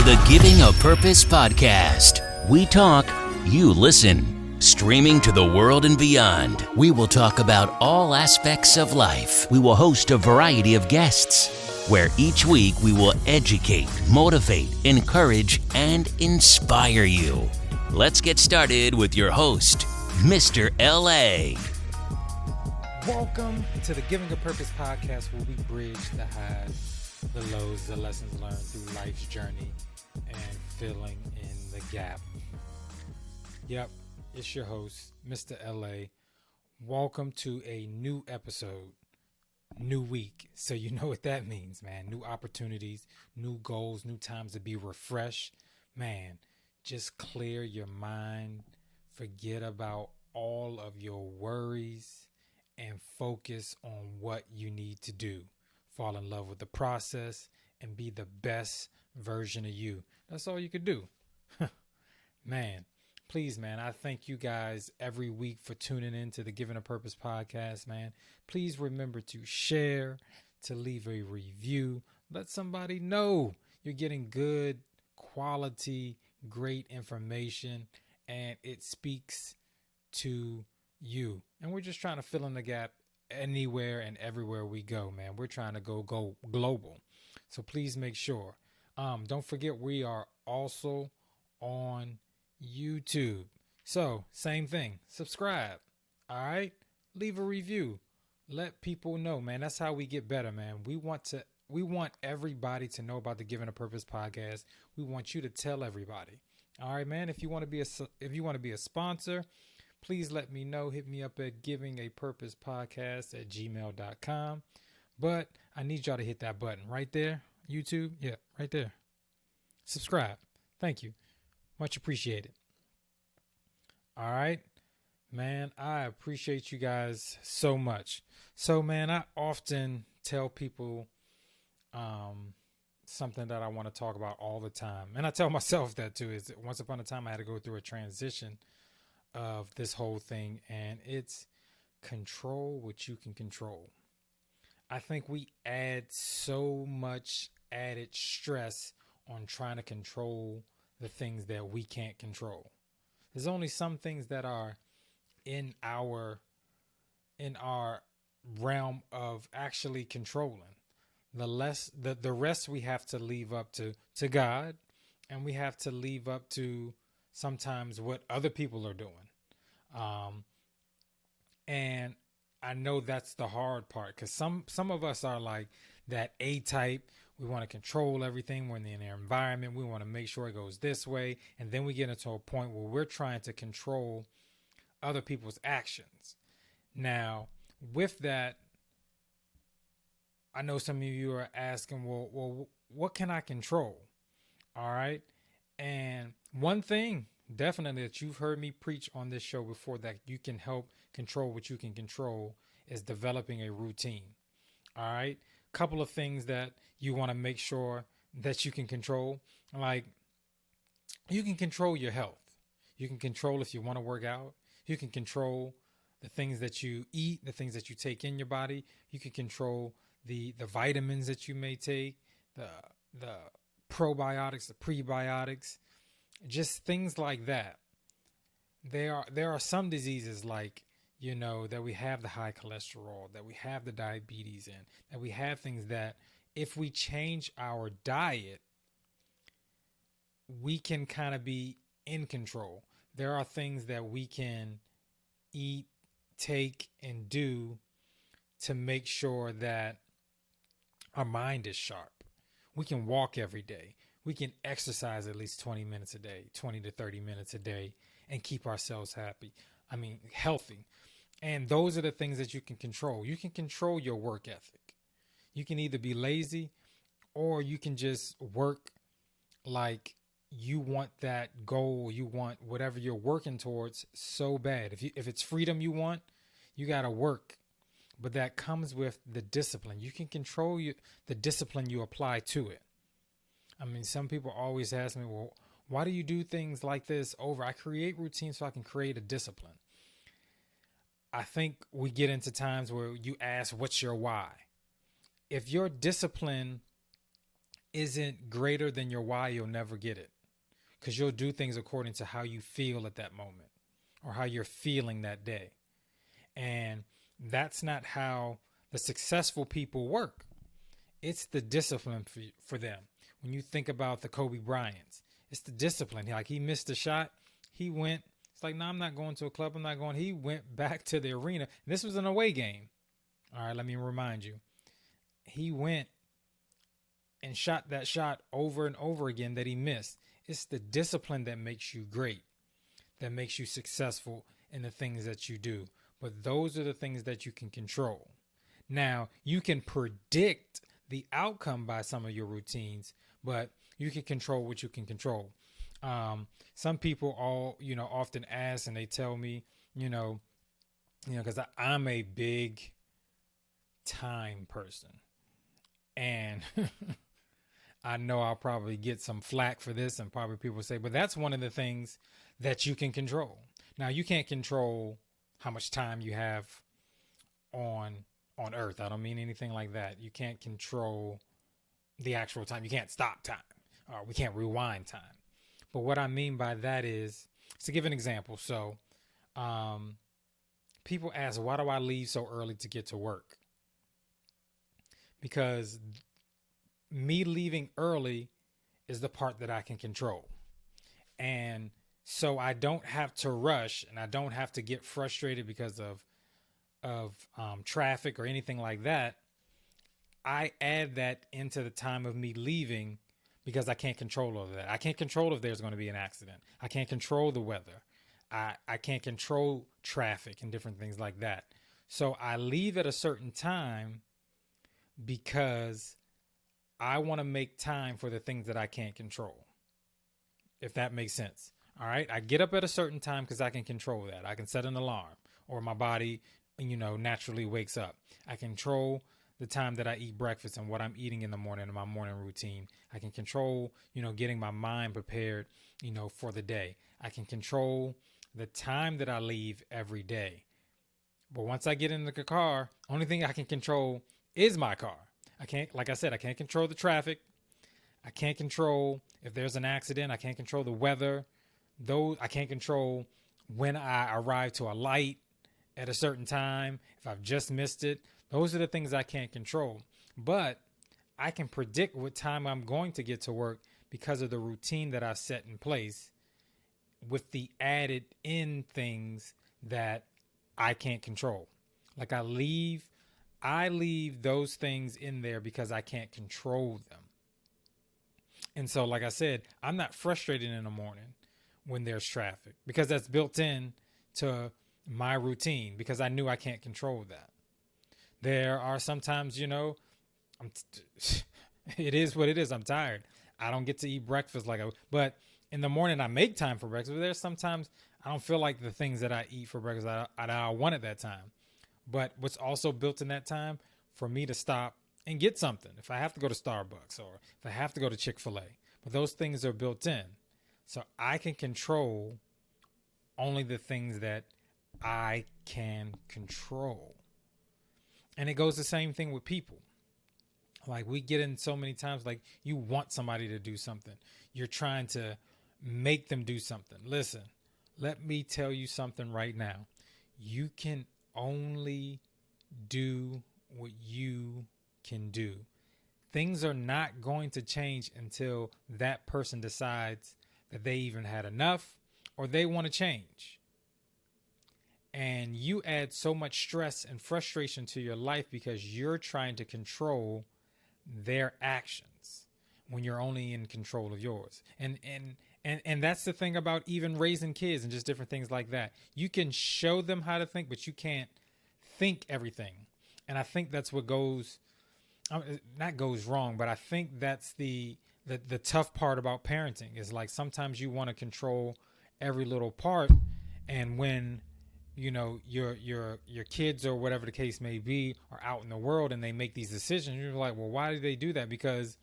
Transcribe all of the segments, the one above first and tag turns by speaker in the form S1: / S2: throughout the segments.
S1: the Giving a Purpose podcast. We talk, you listen. Streaming to the world and beyond, we will talk about all aspects of life. We will host a variety of guests, where each week we will educate, motivate, encourage, and inspire you. Let's get started with your host, Mr. L.A.
S2: Welcome to the Giving a Purpose podcast, where we bridge the highs, the lows, the lessons learned through life's journey, and filling in the gap. Yep, it's your host, Mr. L.A. Welcome to a new episode, new week. So you know what that means, man. New opportunities, new goals, new times to be refreshed. Man, just clear your mind, forget about all of your worries, and focus on what you need to do. Fall in love with the process and be the best version of you. That's all you could do. Man, please, man, I thank you guys every week for tuning in to the Giving a Purpose podcast, man. Please remember to share, to leave a review. Let somebody know you're getting good quality, great information, and it speaks to you. And we're just trying to fill in the gap anywhere and everywhere we go, man. We're trying to go global. So please make sure. Don't forget, we are also on YouTube. So same thing, subscribe. All right. Leave a review. Let people know, man. That's how we get better, man. We want everybody to know about the Giving a Purpose podcast. We want you to tell everybody. All right, man. If you want to be a sponsor, please let me know. Hit me up at givingapurposepodcast@gmail.com. But I need y'all to hit that button right there. YouTube. Yeah, right there. Subscribe. Thank you. Much appreciated. All right, man. I appreciate you guys so much. So, man, I often tell people something that I want to talk about all the time. And I tell myself that too, is that once upon a time I had to go through a transition of this whole thing, and it's control what you can control. I think we add so much added stress on trying to control the things that we can't control. There's only some things that are in our realm of actually controlling. The rest we have to leave up to God, and we have to leave up to sometimes what other people are doing. And I know that's the hard part, because some of us are like that A type. We want to control everything. We're in the environment. We want to make sure it goes this way. And then we get into a point where we're trying to control other people's actions. Now, with that, I know some of you are asking, well, what can I control? All right. And one thing definitely that you've heard me preach on this show before, that you can help control what you can control, is developing a routine. All right. Couple of things that you want to make sure that you can control. Like, you can control your health. You can control if you want to work out. You can control the things that you eat, the things that you take in your body. You can control the vitamins that you may take, the probiotics, the prebiotics, just things like that. There are some diseases, like, that we have the high cholesterol, that we have the diabetes in, that we have things that if we change our diet, we can kind of be in control. There are things that we can eat, take, and do to make sure that our mind is sharp. We can walk every day. We can exercise at least 20 minutes a day, 20 to 30 minutes a day, and keep ourselves healthy. And those are the things that you can control. You can control your work ethic. You can either be lazy, or you can just work like you want that goal, you want whatever you're working towards so bad. If it's freedom you want, you got to work. But that comes with the discipline. You can control the discipline you apply to it. Some people always ask me, well, why do you do things like this over? I create routines so I can create a discipline. I think we get into times where you ask, what's your why? If your discipline isn't greater than your why, you'll never get it, because you'll do things according to how you feel at that moment or how you're feeling that day. And that's not how the successful people work. It's the discipline for them. When you think about the Kobe Bryants, it's the discipline. Like, he missed a shot. He went, it's like, no, I'm not going to a club. I'm not going. He went back to the arena. And this was an away game. All right, let me remind you. He went and shot that shot over and over again that he missed. It's the discipline that makes you great, that makes you successful in the things that you do. But those are the things that you can control. Now, you can predict the outcome by some of your routines, but you can control what you can control. Some people often ask, and they tell me, because I'm a big time person, and I know I'll probably get some flack for this, and probably people say, but that's one of the things that you can control. Now, you can't control how much time you have on earth. I don't mean anything like that. You can't control the actual time. You can't stop time. We can't rewind time. But what I mean by that is, to give an example. So people ask, why do I leave so early to get to work? Because me leaving early is the part that I can control. And so I don't have to rush, and I don't have to get frustrated because of traffic or anything like that. I add that into the time of me leaving because I can't control all of that. I can't control if there's going to be an accident. I can't control the weather. I can't control traffic and different things like that. So I leave at a certain time because I want to make time for the things that I can't control, if that makes sense. All right. I get up at a certain time because I can control that. I can set an alarm, or my body, naturally wakes up. I control the time that I eat breakfast and what I'm eating in the morning in my morning routine. I can control, getting my mind prepared, for the day. I can control the time that I leave every day. But once I get in the car, only thing I can control is my car. Like I said, I can't control the traffic. I can't control if there's an accident. I can't control the weather. I can't control when I arrive to a light at a certain time, if I've just missed it. Those are the things I can't control. But I can predict what time I'm going to get to work because of the routine that I've set in place, with the added in things that I can't control. Like, I leave those things in there because I can't control them. And so, like I said, I'm not frustrated in the morning when there's traffic, because that's built in to my routine, because I knew I can't control that. There are sometimes, it is what it is. I'm tired. I don't get to eat breakfast but in the morning I make time for breakfast. But there's sometimes I don't feel like the things that I eat for breakfast I want at that time. But what's also built in that time for me to stop and get something, if I have to go to Starbucks or if I have to go to Chick-fil-A, but those things are built in. So I can control only the things that I can control. And it goes the same thing with people. Like, we get in so many times, like, you want somebody to do something. You're trying to make them do something. Listen, let me tell you something right now. You can only do what you can do. Things are not going to change until that person decides that they even had enough or they want to change. And you add so much stress and frustration to your life because you're trying to control their actions when you're only in control of yours. And that's the thing about even raising kids and just different things like that. You can show them how to think, but you can't think everything. And I think that's what not goes wrong, but I think that's the tough part about parenting, is like, sometimes you want to control every little part. And when, your kids or whatever the case may be are out in the world and they make these decisions, you're like, well, why do they do that? Because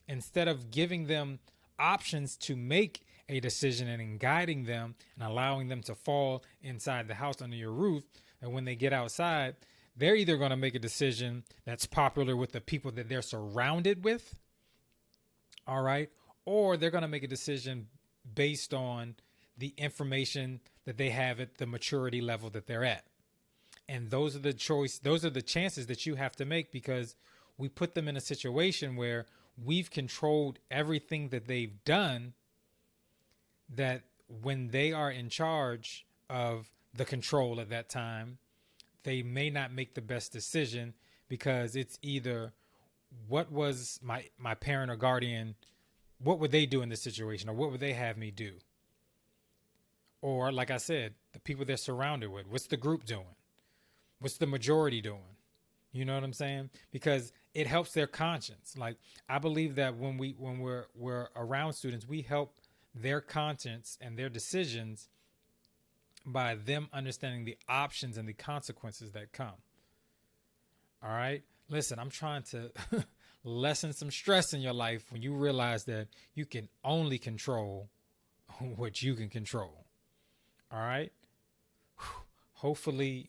S2: instead of giving them options to make a decision and guiding them and allowing them to fall inside the house under your roof, and when they get outside, they're either going to make a decision that's popular with the people that they're surrounded with, All right. Or they're going to make a decision based on the information that they have at the maturity level that they're at. And those are the chances that you have to make, because we put them in a situation where we've controlled everything that they've done, that when they are in charge of the control at that time, they may not make the best decision, because it's either what was my parent or guardian, what would they do in this situation, or what would they have me do? Or, like I said, the people they're surrounded with, what's the group doing? What's the majority doing? You know what I'm saying? Because it helps their conscience. Like, I believe that when we're around students, we help their conscience and their decisions by them understanding the options and the consequences that come. All right. Listen, I'm trying to lessen some stress in your life when you realize that you can only control what you can control. All right. Hopefully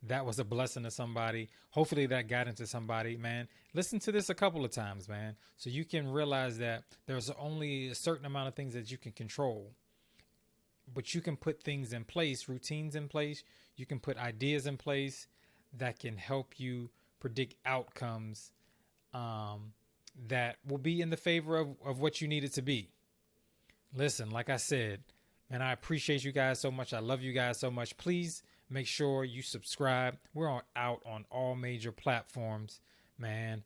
S2: that was a blessing to somebody. Hopefully that got into somebody, man. Listen to this a couple of times, man, so you can realize that there's only a certain amount of things that you can control. But you can put things in place, routines in place. You can put ideas in place that can help you predict outcomes that will be in the favor of what you need it to be. Listen, like I said, man, I appreciate you guys so much. I love you guys so much. Please make sure you subscribe. We're out on all major platforms, man,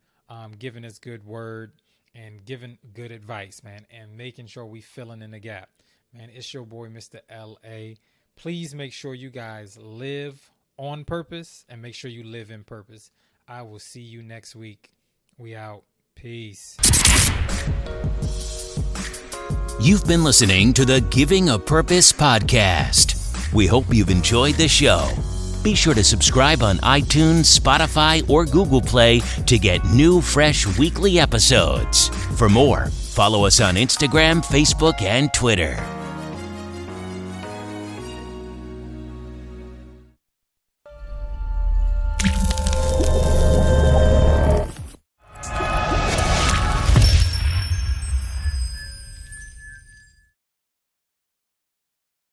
S2: giving us good word and giving good advice, man, and making sure we filling in the gap. Man, it's your boy, Mr. L.A. Please make sure you guys live on purpose and make sure you live in purpose. I will see you next week. We out. Peace.
S1: You've been listening to the Giving a Purpose podcast. We hope you've enjoyed the show. Be sure to subscribe on iTunes, Spotify, or Google Play to get new, fresh weekly episodes. For more, follow us on Instagram, Facebook, and Twitter.